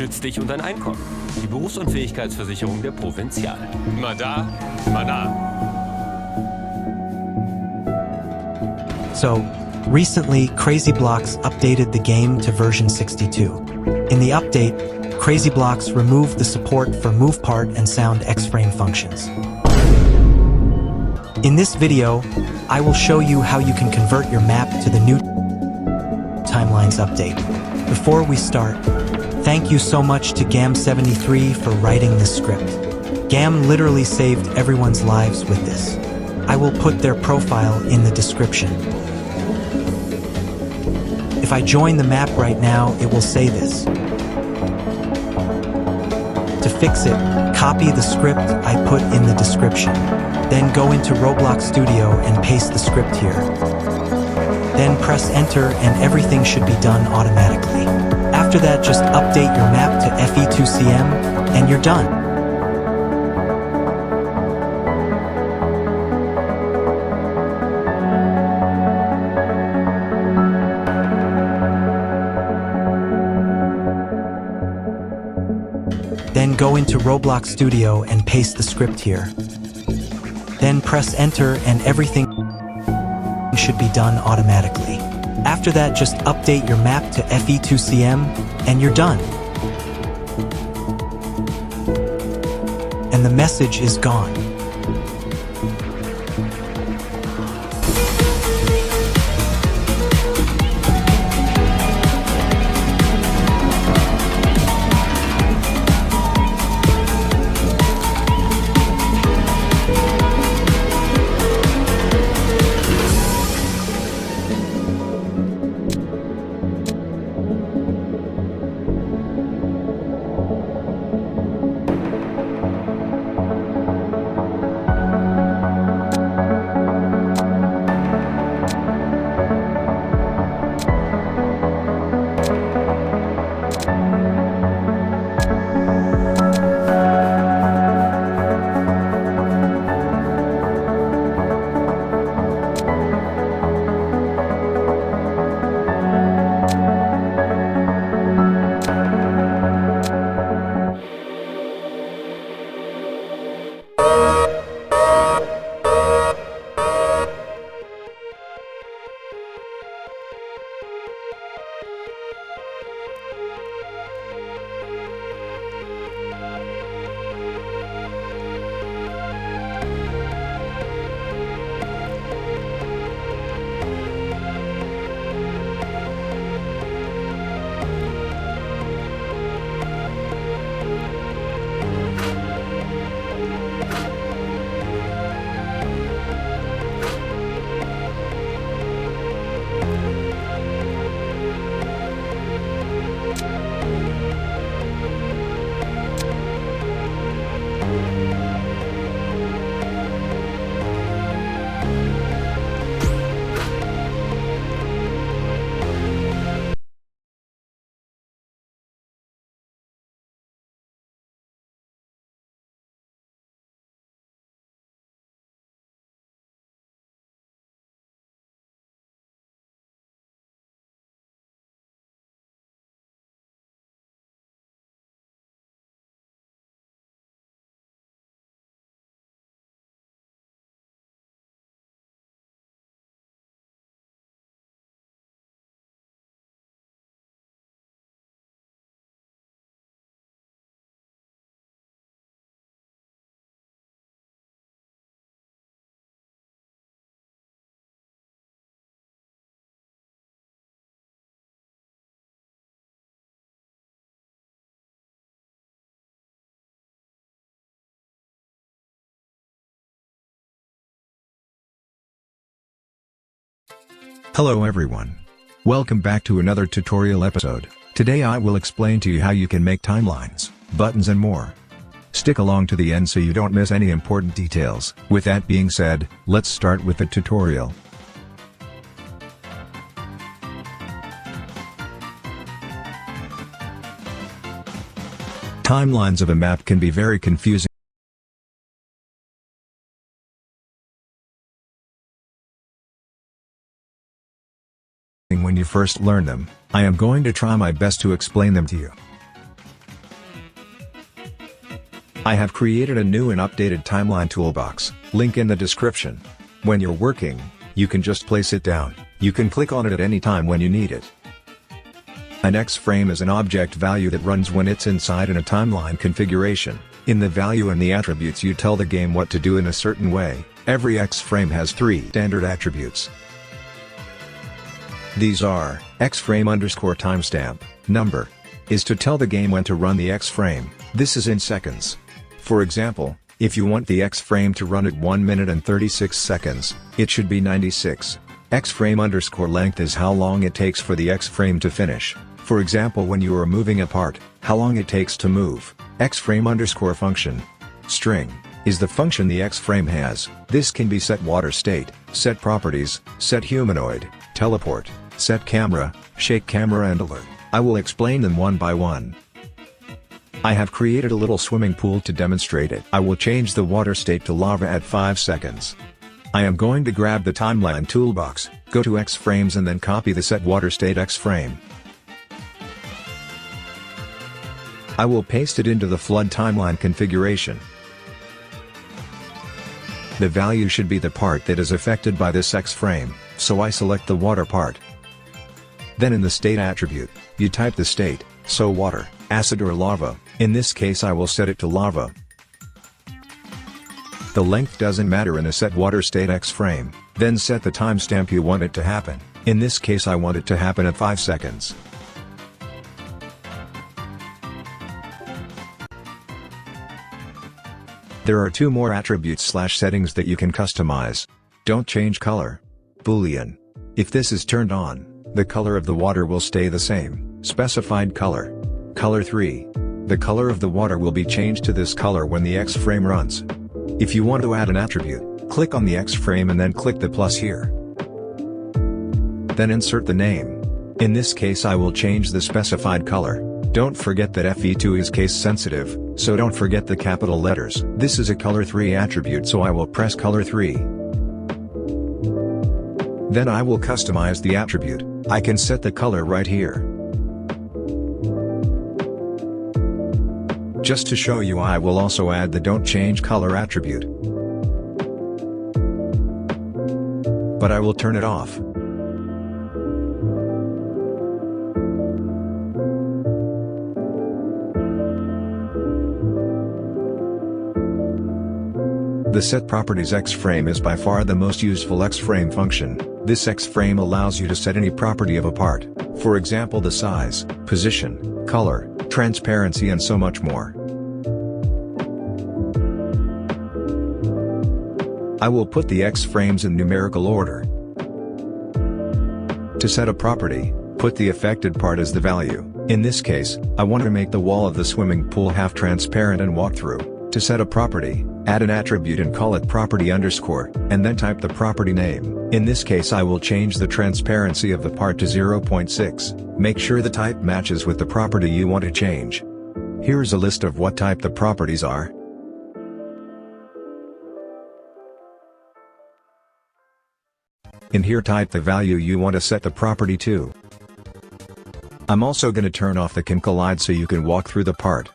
schützt dich und dein Einkommen. Die Berufsunfähigkeitsversicherung der Provinzial. Mal da, mal da. So, recently, Crazy Blocks updated the game to version 62. In the update, Crazy Blocks removed the support for MovePart and Sound X-Frame functions. In this video, I will show you how you can convert your map to the new Timelines update. Before we start, thank you so much to Gam73 for writing this script. Gam literally saved everyone's lives with this. I will put their profile in the description. If I join the map right now, it will say this. To fix it, copy the script I put in the description. Then go into Roblox Studio and paste the script here. Then press enter and everything should be done automatically. After that, just update your map to FE2CM and you're done. Then go into Roblox Studio and paste the script here. Then press enter and everything should be done automatically. After that, just update your map to FE2CM and you're done. And the message is gone. Hello everyone. Welcome back to another tutorial episode. Today I will explain to you how you can make timelines, buttons and more. Stick along to the end so you don't miss any important details. With that being said, let's start with the tutorial. Timelines of a map can be very confusing when you first learn them. I am going to try my best to explain them to you. I have created a new and updated timeline toolbox, link in the description. When you're working, you can just place it down, you can click on it at any time when you need it. An X-frame is an object value that runs when it's inside in a timeline configuration. In the value and the attributes you tell the game what to do in a certain way. Every X-frame has 3 standard attributes. These are, X-frame _ timestamp, number, is to tell the game when to run the X-frame, this is in seconds. For example, if you want the X-frame to run at 1 minute and 36 seconds, it should be 96. X-frame _ length is how long it takes for the X-frame to finish. For example, when you are moving a part, how long it takes to move. X-frame _ function. String is the function the X-frame has. This can be set water state, set properties, set humanoid, teleport, set camera, shake camera and alert. I will explain them one by one. I have created a little swimming pool to demonstrate it. I will change the water state to lava at 5 seconds. I am going to grab the timeline toolbox, go to X-frames and then copy the set water state X-frame. I will paste it into the flood timeline configuration. The value should be the part that is affected by this X-frame, so I select the water part. Then in the state attribute, you type the state, so water, acid or lava. In this case I will set it to lava. The length doesn't matter in a set water state X-frame, then set the timestamp you want it to happen. In this case I want it to happen at 5 seconds. There are 2 more attributes/settings that you can customize. Don't change color. Boolean. If this is turned on, the color of the water will stay the same. Specified color. Color 3. The color of the water will be changed to this color when the X-frame runs. If you want to add an attribute, click on the X-frame and then click the plus here. Then insert the name. In this case I will change the specified color. Don't forget that FE2 is case sensitive, so don't forget the capital letters. This is a color 3 attribute, so I will press color 3. Then I will customize the attribute. I can set the color right here. Just to show you, I will also add the don't change color attribute. But I will turn it off. The set properties X-frame is by far the most useful X-frame function. This X-frame allows you to set any property of a part, for example the size, position, color, transparency and so much more. I will put the X-frames in numerical order. To set a property, put the affected part as the value. In this case, I want to make the wall of the swimming pool half transparent and walk through. To set a property, add an attribute and call it property _ and then type the property name. In this case I will change the transparency of the part to 0.6. Make sure the type matches with the property you want to change. Here's a list of what type the properties are. In here type the value you want to set the property to. I'm also going to turn off the can collide so you can walk through the part.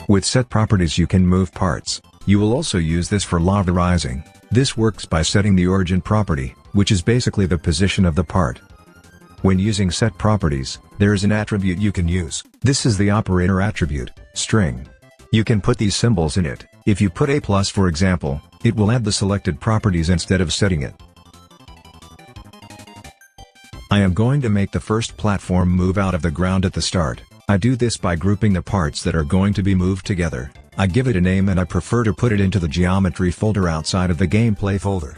With set properties you can move parts. You will also use this for lava rising. This works by setting the origin property, which is basically the position of the part. When using set properties, there is an attribute you can use. This is the operator attribute, string. You can put these symbols in it. If you put A+ for example, it will add the selected properties instead of setting it. I am going to make the first platform move out of the ground at the start. I do this by grouping the parts that are going to be moved together. I give it a name and I prefer to put it into the geometry folder outside of the gameplay folder.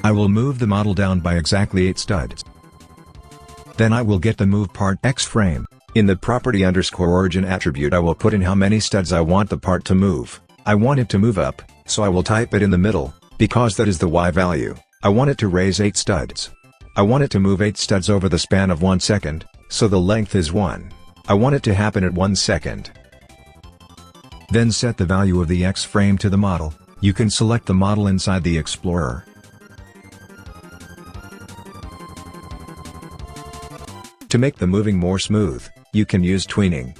I will move the model down by exactly 8 studs. Then I will get the move part X-frame. In the property _ origin attribute I will put in how many studs I want the part to move. I want it to move up, so I will type it in the middle, because that is the Y value. I want it to raise 8 studs. I want it to move 8 studs over the span of 1 second, so the length is 1. I want it to happen at 1 second. Then set the value of the X-frame to the model. You can select the model inside the Explorer. To make the moving more smooth, you can use tweening.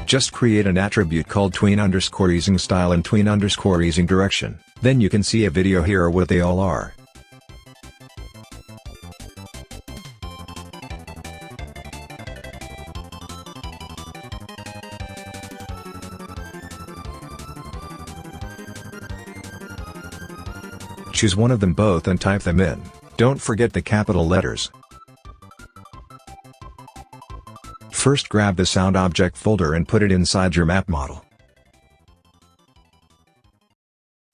Just create an attribute called tween_easing style and tween_easing direction, then you can see a video here what they all are. Choose one of them both and type them in. Don't forget the capital letters. First grab the sound object folder and put it inside your map model.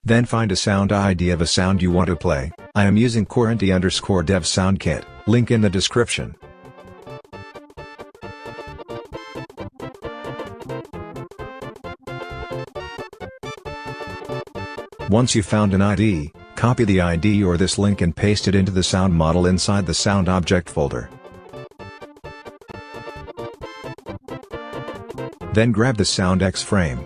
Then find a sound ID of a sound you want to play. I am using Quaranti_dev sound kit, link in the description. Once you found an ID, copy the ID or this link and paste it into the sound model inside the sound object folder. Then grab the sound X-frame.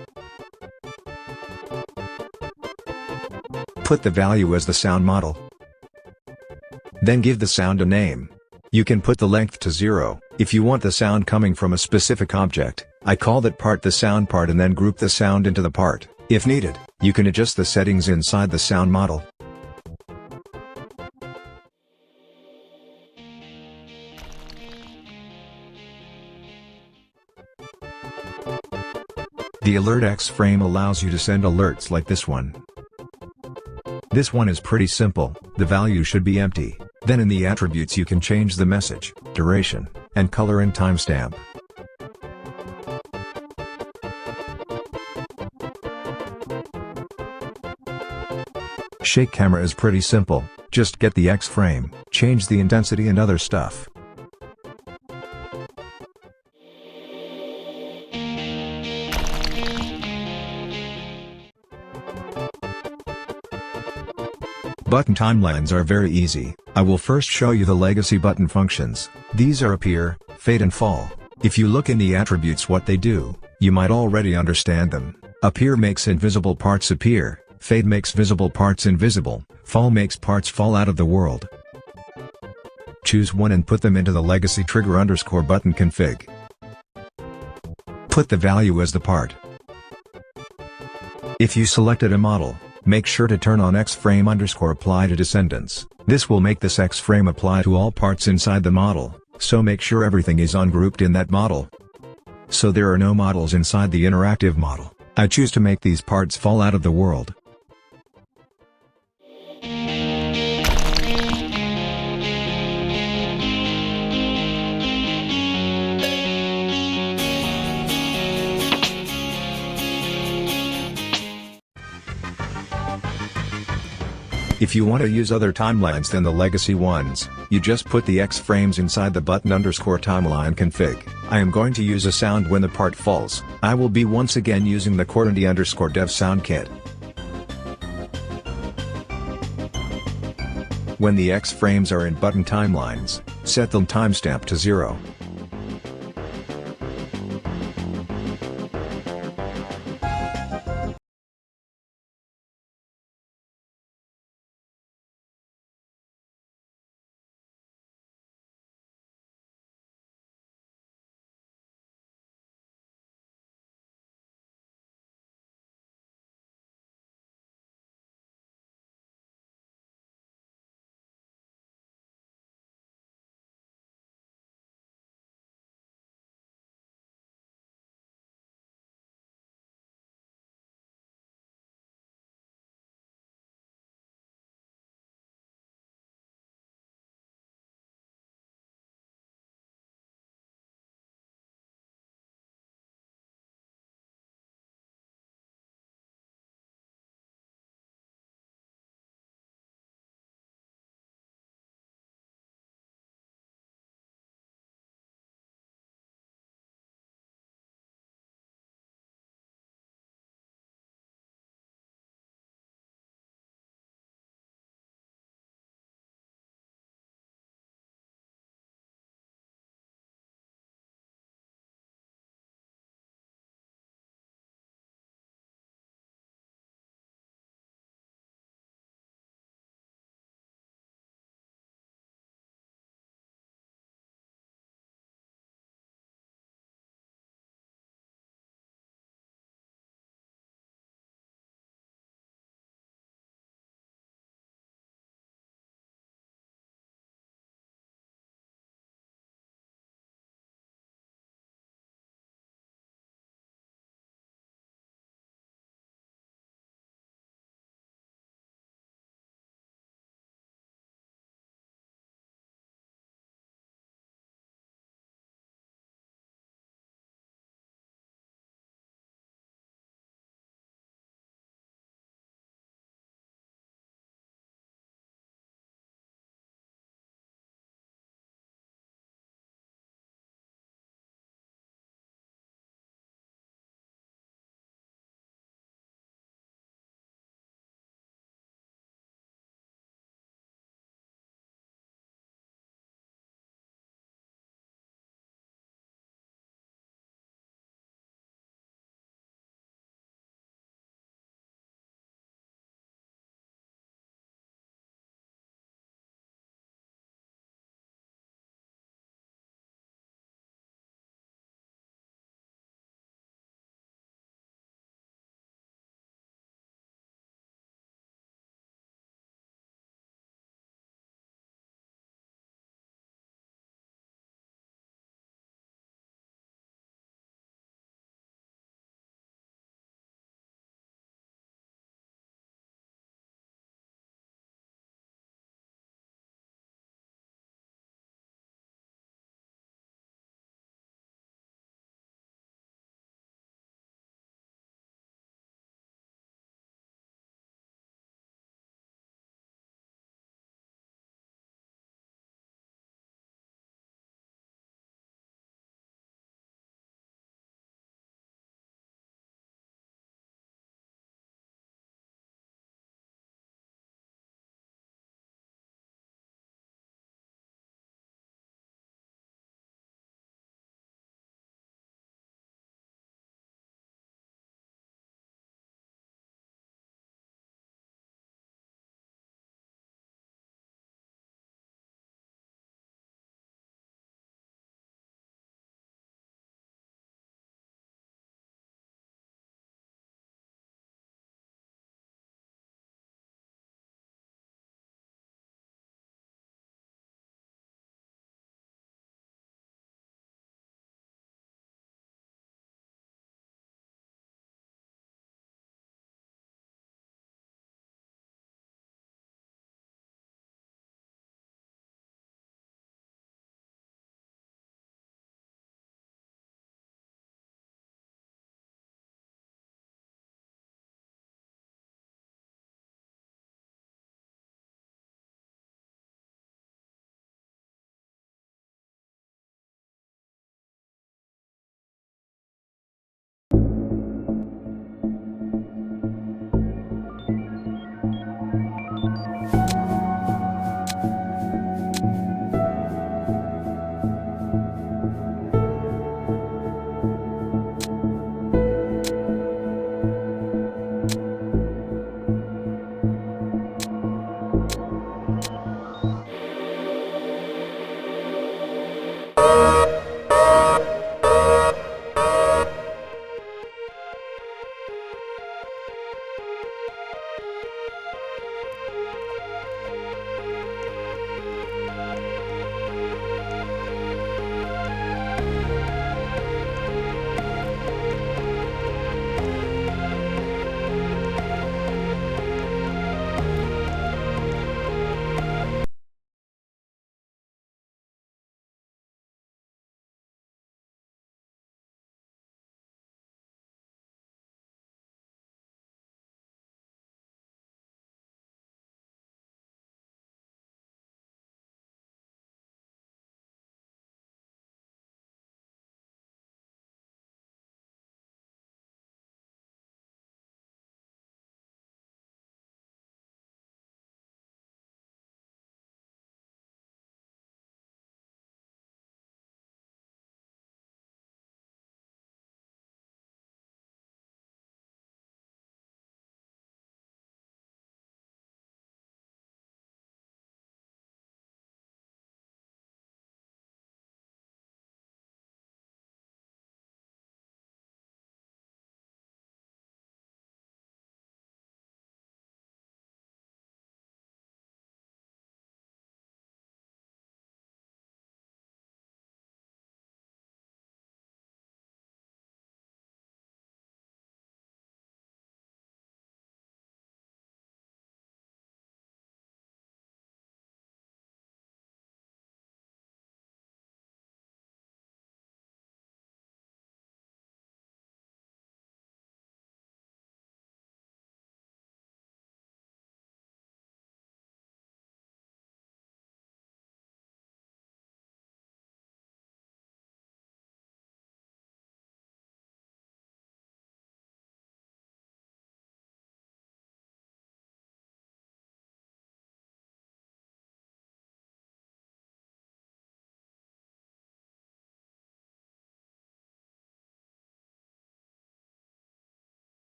Put the value as the sound model. Then give the sound a name. You can put the length to 0, if you want the sound coming from a specific object. I call that part the sound part and then group the sound into the part. If needed, you can adjust the settings inside the sound model. The Alert X-frame allows you to send alerts like this one. This one is pretty simple, the value should be empty, then in the attributes you can change the message, duration, and color and timestamp. Shake camera is pretty simple, just get the X-frame, change the intensity and other stuff. Button timelines are very easy. I will first show you the legacy button functions. These are appear, fade and fall. If you look in the attributes what they do, you might already understand them. Appear makes invisible parts appear, fade makes visible parts invisible, fall makes parts fall out of the world. Choose one and put them into the legacy trigger_button config. Put the value as the part. If you selected a model, make sure to turn on X-frame_apply to descendants. This will make this X-frame apply to all parts inside the model, so make sure everything is ungrouped in that model. So there are no models inside the interactive model. I choose to make these parts fall out of the world. If you want to use other timelines than the legacy ones, you just put the X-frames inside the button_timeline config. I am going to use a sound when the part falls. I will be once again using the Quaranti_dev sound kit. When the X-frames are in button timelines, set the timestamp to 0.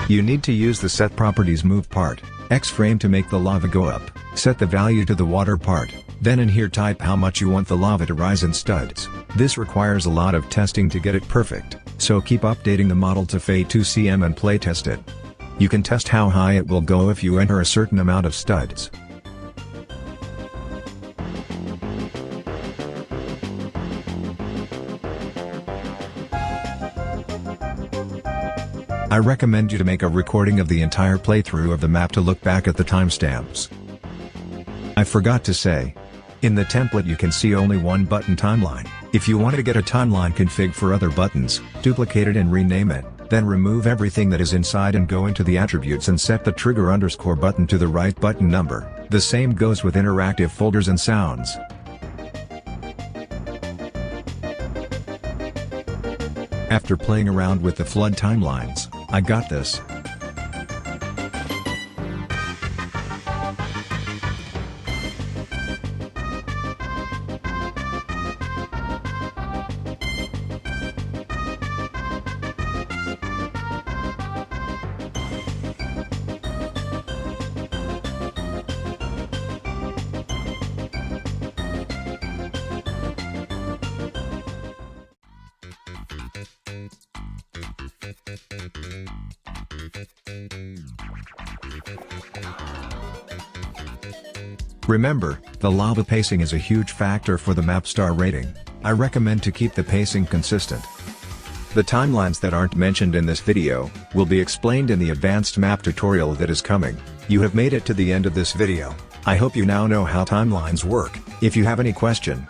You need to use the Set Properties Move part, X-frame to make the lava go up, set the value to the water part, then in here type how much you want the lava to rise in studs. This requires a lot of testing to get it perfect, so keep updating the model to Fe 2 cm and playtest it. You can test how high it will go if you enter a certain amount of studs. I recommend you to make a recording of the entire playthrough of the map to look back at the timestamps. I forgot to say. In the template you can see only one button timeline. If you want to get a timeline config for other buttons, duplicate it and rename it, then remove everything that is inside and go into the attributes and set the trigger underscore button to the right button number. The same goes with interactive folders and sounds. After playing around with the flood timelines, I got this. Remember, the lava pacing is a huge factor for the map star rating. I recommend to keep the pacing consistent. The timelines that aren't mentioned in this video will be explained in the advanced map tutorial that is coming. You have made it to the end of this video. I hope you now know how timelines work. If you have any question,